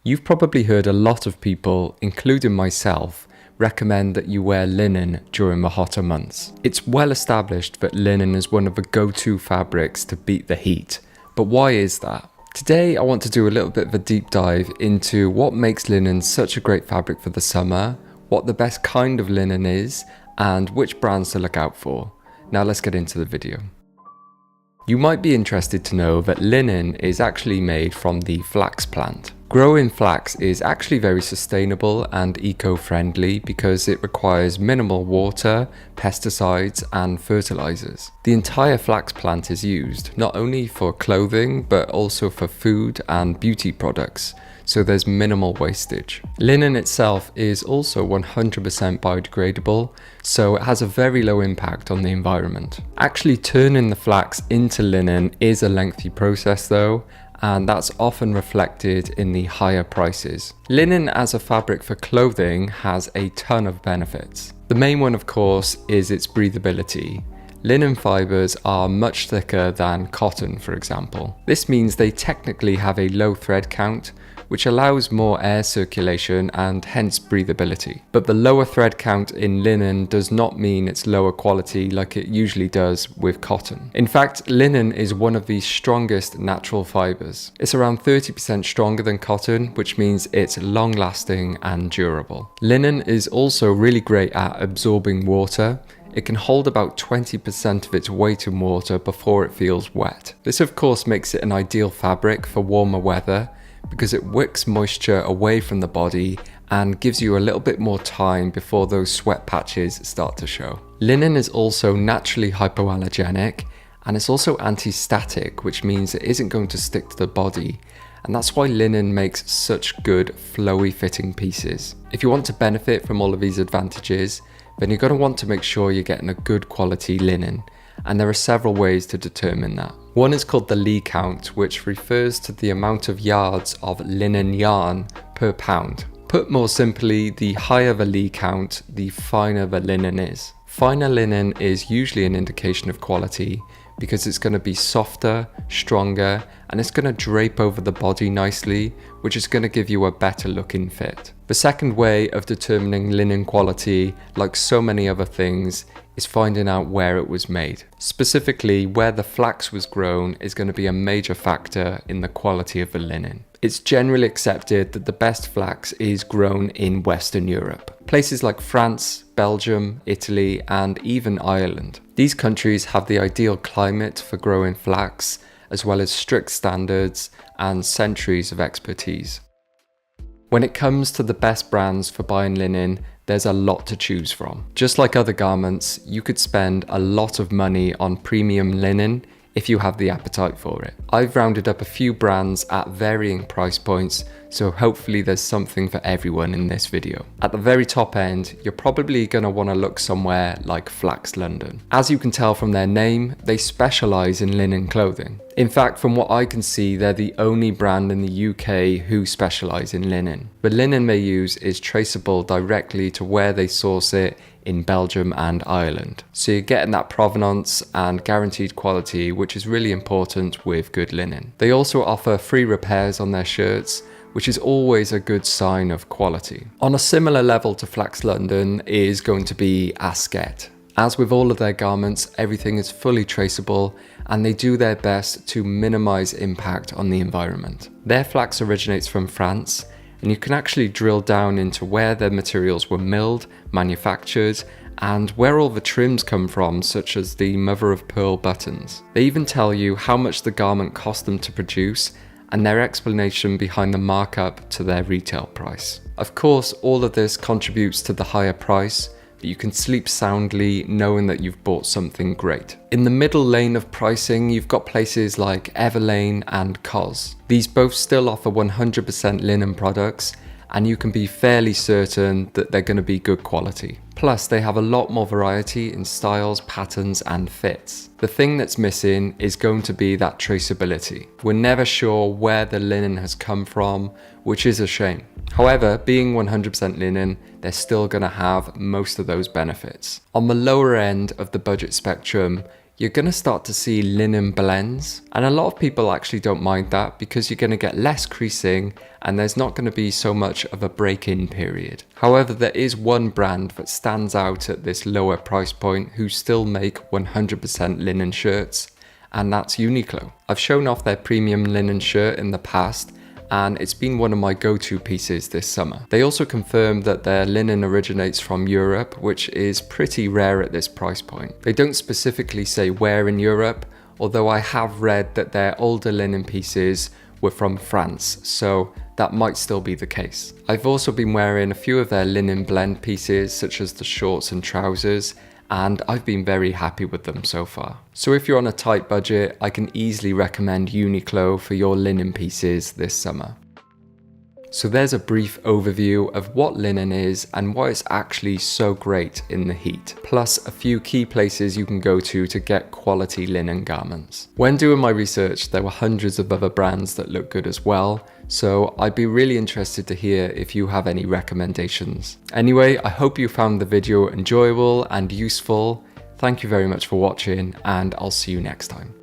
You've probably heard a lot of people, including myself, recommend that you wear linen during the hotter months. It's well established that linen is one of the go-to fabrics to beat the heat, but why is that? Today I want to do a little bit of a deep dive into what makes linen such a great fabric for the summer, what the best kind of linen is, and which brands to look out for. Now let's get into the video. You might be interested to know that linen is actually made from the flax plant. Growing flax is actually very sustainable and eco-friendly because it requires minimal water, pesticides and fertilizers. The entire flax plant is used not only for clothing but also for food and beauty products, so there's minimal wastage. Linen itself is also 100% biodegradable, so it has a very low impact on the environment. Actually turning the flax into linen is a lengthy process though, and that's often reflected in the higher prices. Linen as a fabric for clothing has a ton of benefits. The main one, of course, is its breathability. Linen fibers are much thicker than cotton, for example. This means they technically have a low thread count, which allows more air circulation and hence breathability. But the lower thread count in linen does not mean it's lower quality like it usually does with cotton. In fact, linen is one of the strongest natural fibers. It's around 30% stronger than cotton, which means it's long lasting and durable. Linen is also really great at absorbing water. It can hold about 20% of its weight in water before it feels wet. This of course makes it an ideal fabric for warmer weather, because it wicks moisture away from the body and gives you a little bit more time before those sweat patches start to show. Linen is also naturally hypoallergenic and it's also anti-static, which means it isn't going to stick to the body, and that's why linen makes such good flowy fitting pieces. If you want to benefit from all of these advantages, then you're going to want to make sure you're getting a good quality linen, and there are several ways to determine that. One is called the Lee count, which refers to the amount of yards of linen yarn per pound. Put more simply, the higher the Lee count, the finer the linen is. Finer linen is usually an indication of quality because it's going to be softer, stronger, and it's going to drape over the body nicely, which is going to give you a better looking fit. The second way of determining linen quality, like so many other things, is finding out where it was made. Specifically, where the flax was grown is going to be a major factor in the quality of the linen. It's generally accepted that the best flax is grown in Western Europe. Places like France, Belgium, Italy, and even Ireland. These countries have the ideal climate for growing flax, as well as strict standards and centuries of expertise. When it comes to the best brands for buying linen, there's a lot to choose from. Just like other garments, you could spend a lot of money on premium linen if you have the appetite for it. I've rounded up a few brands at varying price points, so hopefully there's something for everyone in this video. At the very top end, you're probably going to want to look somewhere like Flax London. As you can tell from their name, they specialise in linen clothing. In fact, from what I can see, they're the only brand in the UK who specialise in linen. The linen they use is traceable directly to where they source it in Belgium and Ireland. So you're getting that provenance and guaranteed quality, which is really important with good linen. They also offer free repairs on their shirts, which is always a good sign of quality. On a similar level to Flax London is going to be Asket. As with all of their garments, everything is fully traceable and they do their best to minimize impact on the environment. Their flax originates from France, and you can actually drill down into where their materials were milled, manufactured, and where all the trims come from, such as the mother of pearl buttons. They even tell you how much the garment cost them to produce and their explanation behind the markup to their retail price. Of course, all of this contributes to the higher price, but you can sleep soundly knowing that you've bought something great. In the middle lane of pricing, you've got places like Everlane and COS. These both still offer 100% linen products, and you can be fairly certain that they're going to be good quality. Plus, they have a lot more variety in styles, patterns, and fits. The thing that's missing is going to be that traceability. We're never sure where the linen has come from, which is a shame. However, being 100% linen, they're still going to have most of those benefits. On the lower end of the budget spectrum, you're going to start to see linen blends, and a lot of people actually don't mind that because you're going to get less creasing and there's not going to be so much of a break-in period. However, there is one brand that stands out at this lower price point who still make 100% linen shirts, and that's Uniqlo. I've shown off their premium linen shirt in the past, and it's been one of my go-to pieces this summer. They also confirmed that their linen originates from Europe, which is pretty rare at this price point. They don't specifically say where in Europe, although I have read that their older linen pieces were from France, so that might still be the case. I've also been wearing a few of their linen blend pieces, such as the shorts and trousers, and I've been very happy with them so far. So if you're on a tight budget, I can easily recommend Uniqlo for your linen pieces this summer. So there's a brief overview of what linen is and why it's actually so great in the heat, plus a few key places you can go to get quality linen garments. When doing my research, there were hundreds of other brands that look good as well, so I'd be really interested to hear if you have any recommendations. Anyway, I hope you found the video enjoyable and useful. Thank you very much for watching, and I'll see you next time.